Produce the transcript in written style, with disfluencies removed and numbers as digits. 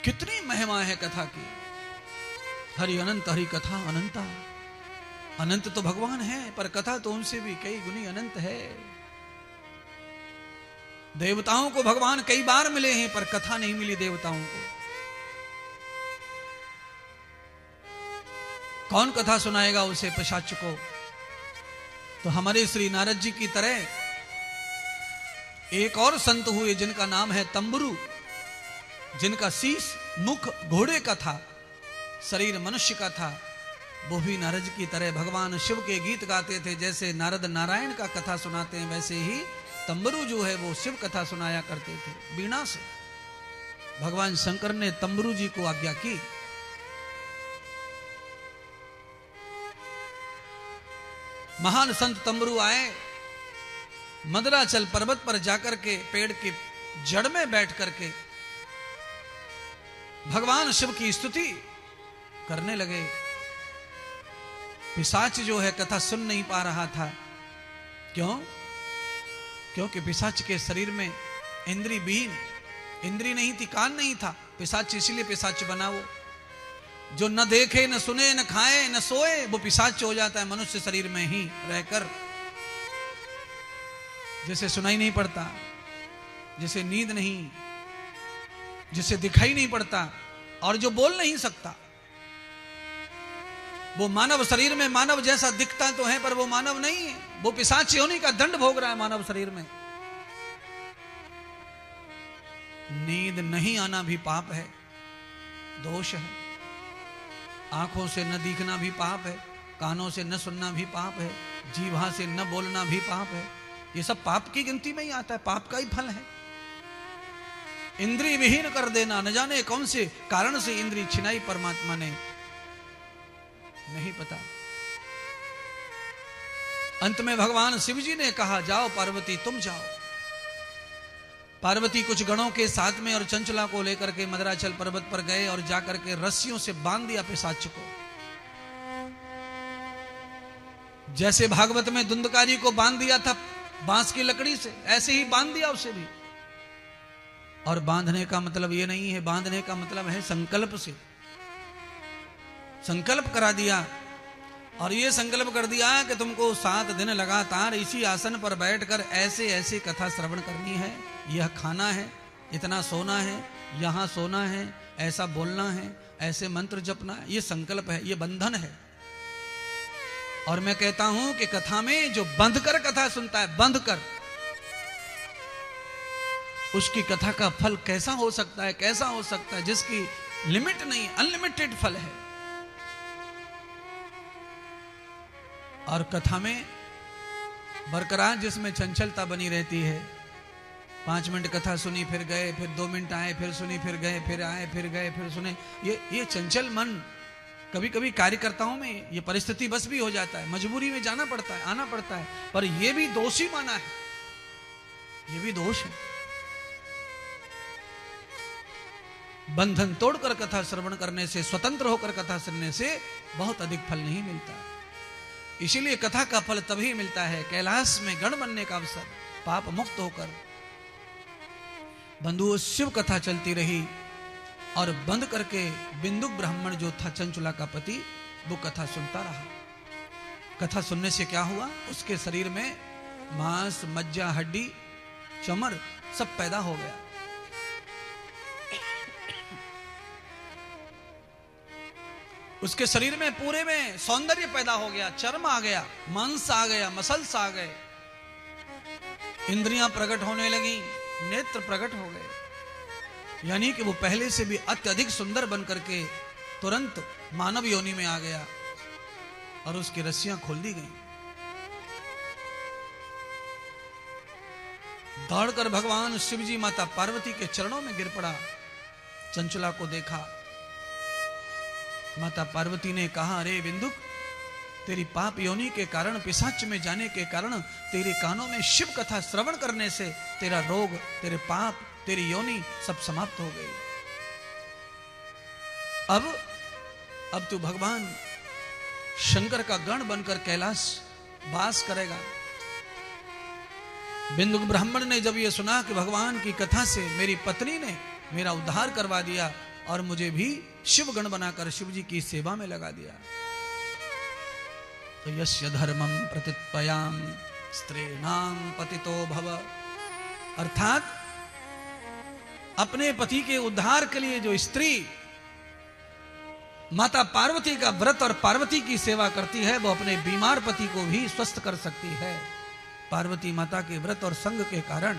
कितनी महिमा है कथा की। हरि अनंत हरि कथा अनंता। अनंत तो भगवान है, पर कथा तो उनसे भी कई गुनी अनंत है। देवताओं को भगवान कई बार मिले हैं, पर कथा नहीं मिली देवताओं को। कौन कथा सुनाएगा उसे पिशाच को? तो हमारे श्री नारद जी की तरह एक और संत हुए जिनका नाम है तंबुरु, जिनका शीश मुख घोड़े का था, शरीर मनुष्य का था। वो भी नारद जी की तरह भगवान शिव के गीत गाते थे। जैसे नारद नारायण का कथा सुनाते हैं, वैसे ही तंबुरु जो है वो शिव कथा सुनाया करते थे बीणा से। भगवान शंकर ने तंबुरु जी को आज्ञा की। महान संत तंबुरु आए, मदराचल पर्वत पर जाकर के पेड़ के जड़ में बैठ करके भगवान शिव की स्तुति करने लगे। पिशाच जो है कथा सुन नहीं पा रहा था। क्यों? क्योंकि पिशाच के शरीर में इंद्री बीन, इंद्री नहीं थी, कान नहीं था। पिशाच इसलिए पिशाच बना वो, जो न देखे न सुने न खाए न सोए, वो पिशाच हो जाता है मनुष्य शरीर में ही रहकर। जिसे सुनाई नहीं पड़ता, जिसे नींद नहीं, जिसे दिखाई नहीं पड़ता और जो बोल नहीं सकता, वो मानव शरीर में मानव जैसा दिखता तो है, पर वो मानव नहीं है। वो पिशाच योनि का दंड भोग रहा है मानव शरीर में। नींद नहीं आना भी पाप है, दोष है। आंखों से न दिखना भी पाप है, कानों से न सुनना भी पाप है, जीवा से न बोलना भी पाप है। ये सब पाप की गिनती में ही आता है, पाप का ही फल है। इंद्रिय विहीन कर देना, न जाने कौन से कारण से इंद्रिय छिनाई परमात्मा ने, नहीं पता। अंत में भगवान शिव जी ने कहा, जाओ पार्वती तुम जाओ। पार्वती कुछ गणों के साथ में और चंचला को लेकर के मदराचल पर्वत पर गए और जाकर के रस्सियों से बांध दिया पिशाच को। जैसे भागवत में धुंधकारी को बांध दिया था बांस की लकड़ी से, ऐसे ही बांध दिया उसे भी। और बांधने का मतलब ये नहीं है, बांधने का मतलब है संकल्प से। संकल्प करा दिया और ये संकल्प कर दिया कि तुमको 7 दिन लगातार इसी आसन पर बैठकर ऐसे ऐसे कथा श्रवण करनी है, यह खाना है, इतना सोना है, यहां सोना है, ऐसा बोलना है, ऐसे मंत्र जपना है। ये संकल्प है, ये बंधन है। और मैं कहता हूं कि कथा में जो बंध कर कथा सुनता है, बंध कर, उसकी कथा का फल कैसा हो सकता है? कैसा हो सकता है जिसकी लिमिट नहीं, अनलिमिटेड फल है। और कथा में बरकरार जिसमें चंचलता बनी रहती है। 5 मिनट कथा सुनी फिर गए, फिर 2 मिनट आए, फिर सुनी फिर गए, फिर आए फिर गए, फिर सुने। ये चंचल मन कभी कभी कार्यकर्ताओं में ये परिस्थिति बस भी हो जाता है, मजबूरी में जाना पड़ता है, आना पड़ता है। पर ये भी दोषी माना है, ये भी दोष है। बंधन तोड़कर कथा श्रवण करने से, स्वतंत्र होकर कथा सुनने से बहुत अधिक फल नहीं मिलता। इसीलिए कथा का फल तभी मिलता है कैलाश में गण बनने का अवसर, पाप मुक्त होकर। बंधुओं, शिव कथा चलती रही और बंद करके बिंदु ब्राह्मण जो था चंचुला का पति, वो कथा सुनता रहा। कथा सुनने से क्या हुआ? उसके शरीर में मांस, मज्जा, हड्डी, चमड़ सब पैदा हो गया। उसके शरीर में पूरे में सौंदर्य पैदा हो गया, चर्म आ गया, मांस आ गया, मसल्स आ गए, इंद्रियां प्रकट होने लगी, नेत्र प्रकट हो गए। यानी कि वो पहले से भी अत्यधिक सुंदर बन करके तुरंत मानव योनि में आ गया और उसकी रस्सियां खोल दी गई। दौड़कर भगवान शिवजी माता पार्वती के चरणों में गिर पड़ा। चंचला को देखा, माता पार्वती ने कहा, अरे बिंदुक, तेरी पाप योनि के कारण, पिशाच में जाने के कारण, तेरे कानों में शिव कथा श्रवण करने से तेरा रोग, तेरे पाप, तेरी योनि सब समाप्त हो गई। अब तू भगवान शंकर का गण बनकर कैलाश वास करेगा। बिंदुक ब्राह्मण ने जब यह सुना कि भगवान की कथा से मेरी पत्नी ने मेरा उद्धार करवा दिया, और मुझे भी शिव गण बनाकर शिव जी की सेवा में लगा दिया। तो यस्य धर्मम प्रतित्पयाम स्त्रीणाम पतितो भव, अर्थात अपने पति के उद्धार के लिए जो स्त्री माता पार्वती का व्रत और पार्वती की सेवा करती है, वो अपने बीमार पति को भी स्वस्थ कर सकती है। पार्वती माता के व्रत और संग के कारण